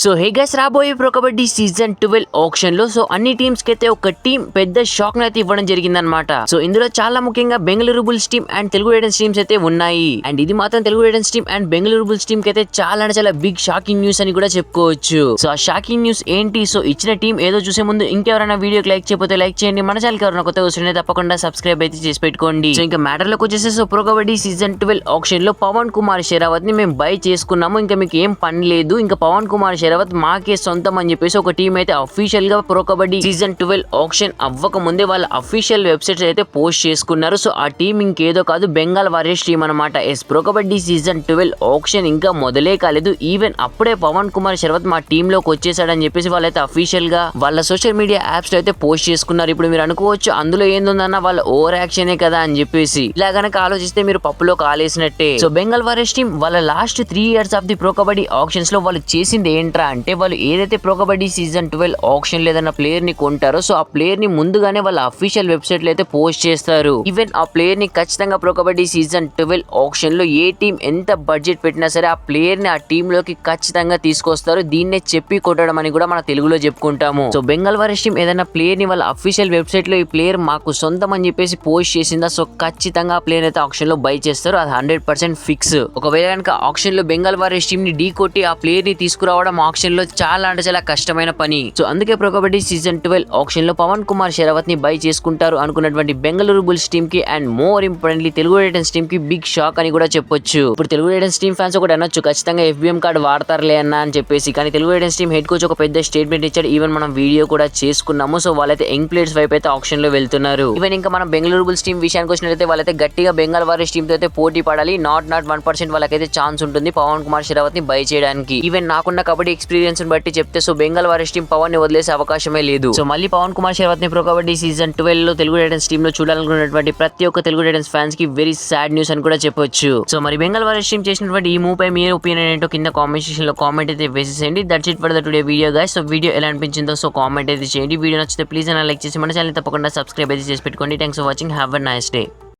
So hey guys, రాబోయే pro kabaddi season 12 auction లో అన్ని టీమ్స్ కి అయితే ఒక టీం పెద్ద షాక్ అయితే ఇవ్వడం జరిగిందన్నమాట. సో ఇందులో చాలా ముఖ్యంగా Bengaluru bulls team and Telugu riders teams అయితే ఉన్నాయి. అండ్ ఇది మాత్రం Telugu riders team and Bengaluru bulls team కి అయితే చాలా బిగ్ షాకింగ్ న్యూస్ అని కూడా చెప్పుకోవచ్చు. సో ఆ షాకింగ్ న్యూస్ ఏంటి? సో ఇచ్చిన టీం ఏదో చూసే ముందు ఇంకెవరైనా వీడియోకి లైక్ చేయకపోతే లైక్ చేయండి. మన ఛానల్ ఎవరైనా కొత్తగా వస్తుంటే తప్పకుండా సబ్స్క్రైబ్ అయితే చేసి పెట్టుకోండి. సో ఇంకా మ్యాటర్ లోకి వచ్చేసి so pro kabaddi season 12 auction లో పవన్ కుమార్ షెరావత్ ని మేము బై చేసుకున్నాము. ఇంకా మీకు ఏం పని లేదు. ఇంకా పవన్ కుమార్ షెరావత్ మాకే సొంతం అని చెప్పేసి ఒక టీం అయితే అఫీషియల్ గా ప్రో కబడ్డీ సీజన్ 12 ఆక్షన్ అవ్వక ముందే వాళ్ళ అఫీషియల్ వెబ్సైట్స్ అయితే పోస్ట్ చేసుకున్నారు. సో ఆ టీం ఇంకేదో కాదు, బెంగాల్ వారియర్స్ టీం అనమాట. ప్రో కబడ్డీ సీజన్ 12 ఆక్షన్ ఇంకా మొదలే కాలేదు. ఈవెన్ అప్పుడే పవన్ కుమార్ షెరావత్ మా టీమ్ లోకి వచ్చేసాడని చెప్పేసి వాళ్ళైతే అఫీషియల్ గా వాళ్ళ సోషల్ మీడియా యాప్స్ లో అయితే పోస్ట్ చేసుకున్నారు. ఇప్పుడు మీరు అనుకోవచ్చు అందులో ఏందన్న వాళ్ళ ఓవర్ యాక్షనే కదా అని చెప్పేసి. ఇలా గనక ఆలోచిస్తే మీరు పప్పులో కాలేసినట్టే. సో బెంగాల్ వారియర్స్ టీం వాళ్ళ last 3 years of the pro kabaddi actions లో వాళ్ళు చేసింది ఏంట్రా అంటే, వాళ్ళు ఏదైతే ప్రో కబడ్డీ సీజన్ 12 ఆక్షన్ లేదన్న ప్లేయర్ ని కొంటారో సో ఆ ప్లేయర్ ని ముందుగానే వాళ్ళ అఫీషియల్ వెబ్సైట్ లో అయితే పోస్ట్ చేస్తారు. ఈవెన్ ఆ ప్లేయర్ ని ఖచ్చితంగా ప్రో కబడ్డీ సీజన్ 12 ఆక్షన్ లో ఏ టీం ఎంత బడ్జెట్ పెట్టినా సరే ఆ ప్లేయర్ ని ఆ టీమ్ లోకి ఖచ్చితంగా తీసుకొస్తారు. దీన్నే చెప్పి కొట్టడం అని కూడా మన తెలుగులో చెప్పుకుంటాము. సో బెంగాల్ వారియర్స్ టీం ఏదైనా ప్లేయర్ ని వాళ్ళ అఫీషియల్ వెబ్సైట్ లో ఈ ప్లేయర్ మాకు సొంతం అని చెప్పేసి పోస్ట్ చేసిందా సో ఖచ్చితంగా ఆ ప్లేయర్ అయితే ఆక్షన్ లో బై చేస్తారు. అది 100% ఫిక్స్. ఒకవేళ కనుక ఆక్షన్ లో బెంగాల్ వారియర్స్ టీం ని ఢీ కొట్టి ఆ ప్లేయర్ ని తీసుకురావడం ఆక్షన్ లో చాలా అంటే చాలా కష్టమైన పని. సో అందుకే ప్రో కబడ్డీ సీజన్ 12 ఆక్షన్ లో పవన్ కుమార్ షెరావత్ ని బై చేసుకుంటారు అనుకున్నటువంటి బెంగళూరు బుల్స్ టీమ్ కి and more importantly Telugu riders team కి బిగ్ షాక్ అని కూడా చెప్పొచ్చు. ఇప్పుడు తెలుగు రైడర్స్ టీమ్ ఫ్యాన్స్ ఒకటి అనొచ్చు, ఖచ్చితంగా FBM కార్డు వాడతారులే అన్న అని చెప్పేసి. కానీ Telugu riders team head coach ఒక పెద్ద స్టేట్మెంట్ ఇచ్చాడు. ఈవెన్ మనం వీడియో కూడా చేసుకున్నాము. సో వాళ్ళైతే యంగ్ ప్లేయర్స్ వైపు అయితే ఆక్షన్ లో వెళ్తున్నారు. ఈవెన్ ఇంకా మనం బెంగళూరు బుల్స్ టీమ్ విషయానికి వచ్చినట్లయితే వాళ్ళైతే గట్టిగా బెంగాల్ వారియర్స్ టీమ్ తో అయితే పోటీ పడాలి. నాట్ 1% వాళ్ళకైతే ఛాన్స్ ఉంటుంది పవన్ కుమార్ షెరావత్ ని బై చేయడానికి. ఈవెన్ నాకున్న కబడ్డీ ఎక్స్పీరియన్స్ బట్టి చెప్తే so Bengal Warriors team Pavan ని వదిలేసే అవకాశమే లేదు. సో మళ్ళీ పవన్ కుమార్ షెరావత్ ని ప్రో కబడ్డీ సీజన్ 12 లో తెలుగు రైడర్స్ టీమ్ లో చూడాలనుకున్నటువంటి ప్రతి ఒక్క తెలుగు రైడర్స్ ఫ్యాన్స్ కి వెరీ సాడ్ న్యూస్ అని కూడా చెప్పొచ్చు. సో మరి బెంగాల్ వారియర్స్ టీం చేసినటువంటి ఈ మూవ్ పై మీ ఒపీనియన్ ఏంటో కింద కామెంట్ సెక్షన్ లో కామెంట్ అయితే వేసేసేయండి. That's it for the today video guys. So video ఎలా అనిపించిందో సో కామెంట్ అయితే చేయండి. వీడియో నచ్చితే ప్లీజ్ లైక్ చేసి మన ఛానల్ తప్పకుండా సబ్స్క్రైబ్ అయితే చేసి పెట్టుకోండి. Thanks for watching. Have a nice day.